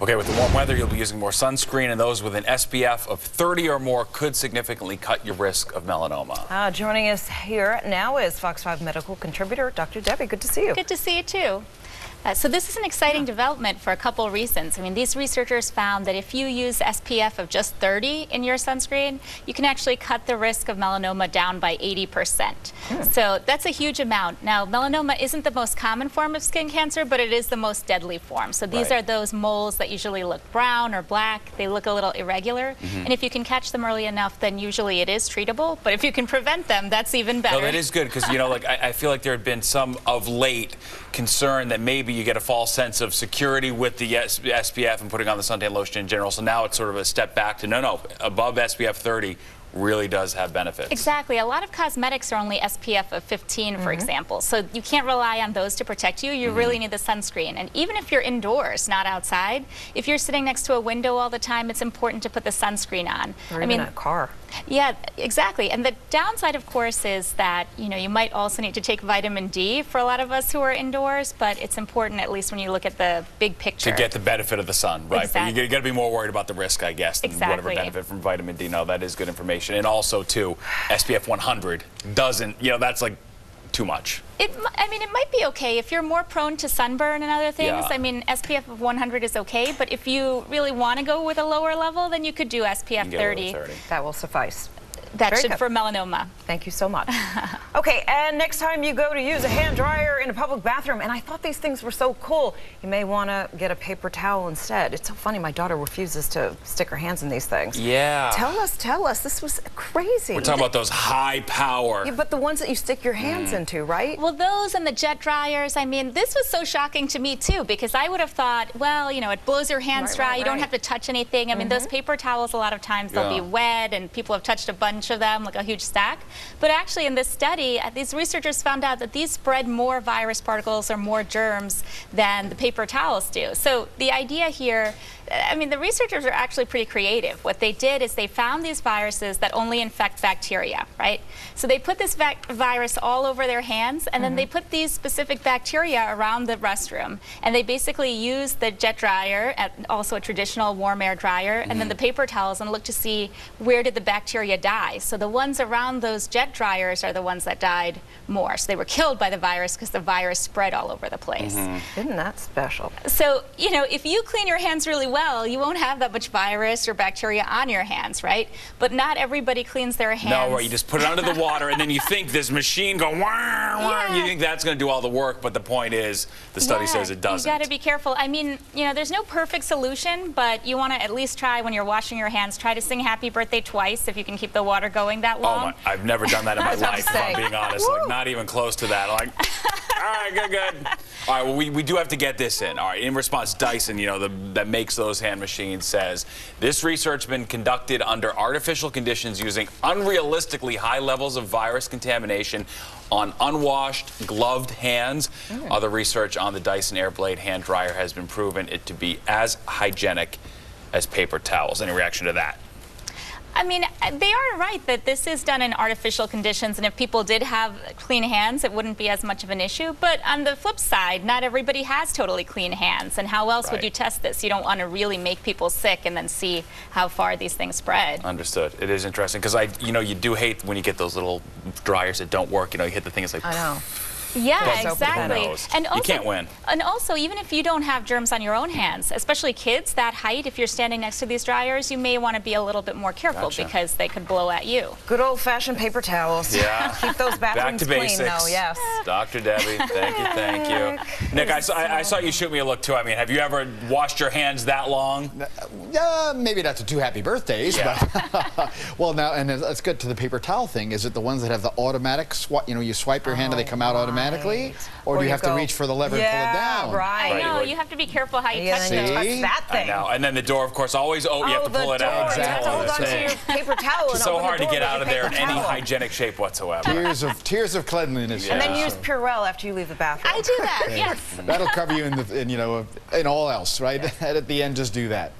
Okay, with the warm weather, you'll be using more sunscreen, and those with an SPF of 30 or more could significantly cut your risk of melanoma. Joining us here now is Fox 5 medical contributor, Dr. Devi. Good to see you. Good to see you, too. So this is an exciting development for a couple reasons. I mean, these researchers found that if you use SPF of just 30 in your sunscreen, you can actually cut the risk of melanoma down by 80%. So that's a huge amount. Now, melanoma isn't the most common form of skin cancer, but it is the most deadly form. So these are those moles that usually look brown or black. They look a little irregular. And if you can catch them early enough, then usually it is treatable. But if you can prevent them, that's even better. No, that is good because, you know, like I feel like there had been some of late concern that maybe you get a false sense of security with the SPF and putting on the suntan lotion in general. So now it's sort of a step back to no, above SPF 30 really does have benefits. Exactly. A lot of cosmetics are only SPF of 15, for example. So you can't rely on those to protect you. You really need the sunscreen. And even if you're indoors, not outside, if you're sitting next to a window all the time, it's important to put the sunscreen on. Or even a car. Yeah, exactly. And the downside, of course, is that, you know, you might also need to take vitamin D for a lot of us who are indoors, but it's important, at least when you look at the big picture. To get the benefit of the sun, right? Exactly. But you got to be more worried about the risk, I guess, than whatever benefit from vitamin D. No, that is good information. And also, too, SPF 100 doesn't, you know, that's like too much. I mean, it might be okay if you're more prone to sunburn and other things. I mean, SPF of 100 is okay, but if you really want to go with a lower level, then you could do SPF 30. That will suffice. That should for melanoma. Thank you so much. Okay, and next time you go to use a hand dryer in a public bathroom, and I thought these things were so cool, you may want to get a paper towel instead. It's so funny, my daughter refuses to stick her hands in these things. Yeah. Tell us. This was crazy. We're talking about those high power. Yeah, but the ones that you stick your hands into, right? Well, those and the jet dryers, I mean, this was so shocking to me, too, because I would have thought, well, you know, it blows your hands dry. You don't have to touch anything. I mean, those paper towels, a lot of times, they'll be wet, and people have touched a bunch of them, like a huge stack. But actually, in this study, these researchers found out that these spread more virus particles or more germs than the paper towels do. So the idea here, I mean, the researchers are actually pretty creative. What they did is they found these viruses that only infect bacteria, right? So they put this virus all over their hands, and then they put these specific bacteria around the restroom. And they basically used the jet dryer, and also a traditional warm air dryer, and then the paper towels, and looked to see where did the bacteria die. So the ones around those jet dryers are the ones that died more. So they were killed by the virus because the virus spread all over the place. Isn't that special? So, you know, if you clean your hands really well, you won't have that much virus or bacteria on your hands, right? But not everybody cleans their hands. No, right. You just put it under the water, and then you think this machine go wah, wah. You think that's going to do all the work, but the point is, the study says it doesn't. You got to be careful. I mean, you know, there's no perfect solution, but you want to at least try when you're washing your hands. Try to sing Happy Birthday twice if you can keep the water going that long. Oh my, I've never done that in my life, if I'm being honest. Like, not even close to that. Like, all right, good. All right, well, we do have to get this in. All right, in response, Dyson, you know, that makes those hand machines, says this research has been conducted under artificial conditions using unrealistically high levels of virus contamination on unwashed, gloved hands. Other research on the Dyson Airblade hand dryer has been proven it to be as hygienic as paper towels. Any reaction to that? I mean, they are right that this is done in artificial conditions, and if people did have clean hands, it wouldn't be as much of an issue. But on the flip side, not everybody has totally clean hands, and how else would you test this? You don't want to really make people sick and then see how far these things spread. Understood. It is interesting because you know, you do hate when you get those little dryers that don't work. You know, you hit the thing, it's like. I know. Yeah, exactly. And also, you can't win. And also, even if you don't have germs on your own hands, especially kids, that height, if you're standing next to these dryers, you may want to be a little bit more careful because they could blow at you. Good old-fashioned paper towels. Yeah. Keep those bathrooms clean, though, yes. Dr. Debbie, thank you. Nick, I saw you shoot me a look, too. I mean, have you ever washed your hands that long? Maybe not to 2 happy birthdays, but well, now, and let's get to the paper towel thing. Is it the ones that have the automatic swipe? You know, you swipe your hand and they come out automatically, or do you have to reach for the lever and pull it down? I know. You have to be careful how you touch that thing. I know. And then the door, of course, always. Oh, you have to pull it out. Exactly. Hold on to your paper towel. It's so hard to get out of there in any hygienic shape whatsoever. Tears of cleanliness. And then use Purell after you leave the bathroom. I do that. Yes. That'll cover you in all else, right? At the end, just do that.